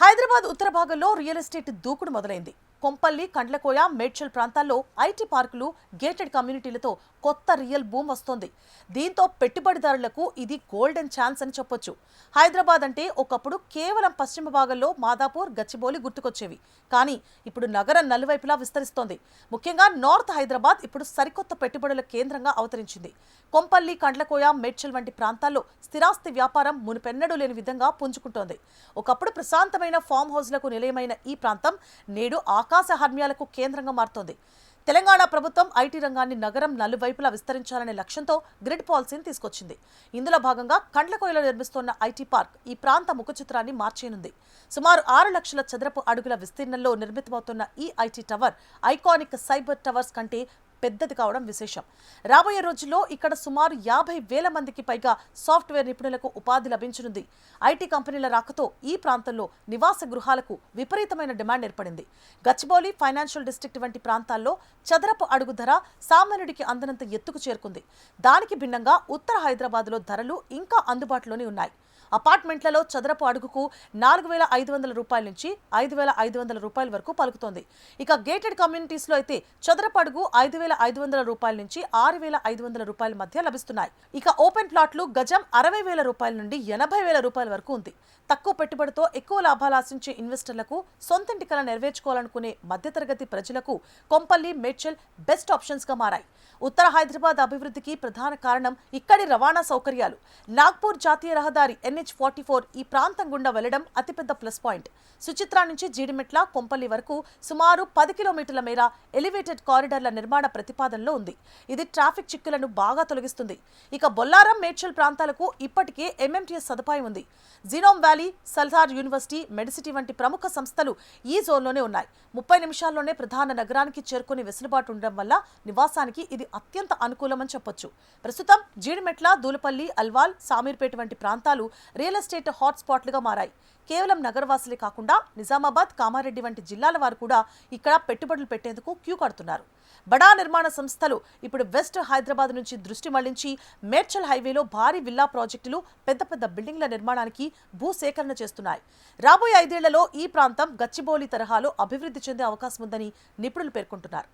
హైదరాబాద్ ఉత్తర భాగంలో real estate దూకుడు మొదలైంది. కొంపల్లి, కండ్లకోయ, మేడ్చల్ ప్రాంతాల్లో ఐటీ పార్కులు, గేటెడ్ కమ్యూనిటీలతో కొత్త రియల్ బూమ్ వస్తోంది. దీంతో పెట్టుబడిదారులకు ఇది గోల్డెన్ ఛాన్స్ అని చెప్పొచ్చు. హైదరాబాద్ అంటే ఒకప్పుడు కేవలం పశ్చిమ భాగంలో మాదాపూర్, గచ్చిబౌలి గుర్తుకొచ్చేవి. కానీ ఇప్పుడు నగరం నలువైపులా విస్తరిస్తోంది. ముఖ్యంగా నార్త్ హైదరాబాద్ ఇప్పుడు సరికొత్త పెట్టుబడుల కేంద్రంగా అవతరించింది. కొంపల్లి, కండ్లకోయ, మేడ్చల్ వంటి ప్రాంతాల్లో స్థిరాస్తి వ్యాపారం మునుపెన్నడూ లేని విధంగా పుంజుకుంటోంది. ఒకప్పుడు ప్రశాంతమైన ఫామ్ హౌస్లకు నిలయమైన ఈ ప్రాంతం నేడు ఆకాశ హర్మ్యాలకు కేంద్రంగా మారుతోంది. తెలంగాణ ప్రభుత్వం ఐటీ రంగాన్ని నగరం నలువైపులా విస్తరించాలనే లక్ష్యంతో గ్రిడ్ పాలసీని తీసుకొచ్చింది. ఇందులో భాగంగా కండ్లకోయలో నిర్మిస్తోన్న ఐటీ పార్క్ ఈ ప్రాంత ముఖచిత్రాన్ని మార్చేనుంది. సుమారు 6 లక్షల చదరపు అడుగుల విస్తీర్ణంలో నిర్మితమవుతున్న ఈ IT tower iconic cyber towers కంటే పెద్దది కావడం విశేషం. రాబోయే రోజుల్లో ఇక్కడ సుమారు 50,000 మందికి పైగా సాఫ్ట్వేర్ నిపుణులకు ఉపాధి లభించనుంది. ఐటీ కంపెనీల రాకతో ఈ ప్రాంతంలో నివాస గృహాలకు విపరీతమైన డిమాండ్ ఏర్పడింది. గచ్చిబౌలి, ఫైనాన్షియల్ డిస్ట్రిక్ట్ వంటి ప్రాంతాల్లో చదరపు అడుగు ధర సామాన్యుడికి అందనంత ఎత్తుకు చేరుకుంది. దానికి భిన్నంగా ఉత్తర హైదరాబాద్లో ధరలు ఇంకా అందుబాటులోనే ఉన్నాయి. అపార్ట్మెంట్లలో చదరపు అడుగుకు 4,500 రూపాయల నుంచి 5,500 రూపాయల వరకు పలుకుతోంది. ఇక గేటెడ్ కమ్యూనిటీస్లో అయితే చదరపు అడుగు 5,500 రూపాయల నుంచి 6,500 రూపాయల మధ్య లభిస్తున్నాయి. ఇక ఓపెన్ ప్లాట్లు గజం 60,000 రూపాయల నుండి 80,000 రూపాయల వరకు ఉంది. తక్కువ పెట్టుబడితో ఎక్కువ లాభాలు ఆశించే ఇన్వెస్టర్లకు, సొంతింటి కల నెరవేర్చుకోవాలనుకునే మధ్యతరగతి ప్రజలకు కొంపల్లి, మేడ్చల్ బెస్ట్ ఆప్షన్స్ గా మారాయి. ఉత్తర హైదరాబాద్ అభివృద్ధికి ప్రధాన కారణం ఇక్కడి రవాణా సౌకర్యాలు. నాగ్పూర్ జాతీయ రహదారి NH44 ఈ ప్రాంతం గుండా వెళ్లడం అతిపెద్ద ప్లస్ పాయింట్. సుచిత్ర నుంచి జీడిమెట్ల, కొంపల్లి వరకు సుమారు 10 కిలోమీటర్ల మేర ఎలివేటెడ్ కారిడార్ల నిర్మాణ ప్రతిపాదనలో ఉంది. ఇది ట్రాఫిక్ చిక్కులను బాగా తొలగిస్తుంది. ఇక బొల్లారం, మేడ్చల్ ప్రాంతాలకు ఇప్పటికే MMTS సదుపాయం ఉంది. Genome valley, Salzer university, Medicity వంటి ప్రముఖ సంస్థలు ఈ జోన్లోనే ఉన్నాయి. 30 నిమిషాల్లోనే ప్రధాన నగరానికి చేరుకునే వెసులుబాటు ఉండడం వల్ల నివాసానికి ఇది అత్యంత అనుకూలమని చెప్పొచ్చు. ప్రస్తుతం జీడిమెట్ల, దూలపల్లి, అల్వాల్, సామీర్పేట వంటి ప్రాంతాలు రియల్ ఎస్టేట్ హాట్స్పాట్లుగా మారాయి. కేవలం నగరవాసులే కాకుండా నిజామాబాద్, కామారెడ్డి వంటి జిల్లాల వారు కూడా ఇక్కడ పెట్టుబడులు పెట్టేందుకు క్యూ కడుతున్నారు. బడా నిర్మాణ సంస్థలు ఇప్పుడు వెస్ట్ హైదరాబాద్ నుంచి దృష్టి మళ్లించి మేడ్చల్ హైవేలో భారీ విల్లా ప్రాజెక్టులు, పెద్ద పెద్ద బిల్డింగ్ల నిర్మాణానికి భూసేకరణ చేస్తున్నాయి. రాబోయే 5 ఏళ్లలో ఈ ప్రాంతం గచ్చిబౌలి తరహాలో అభివృద్ధి చెందే అవకాశం ఉందని నిపుణులు పేర్కొంటున్నారు.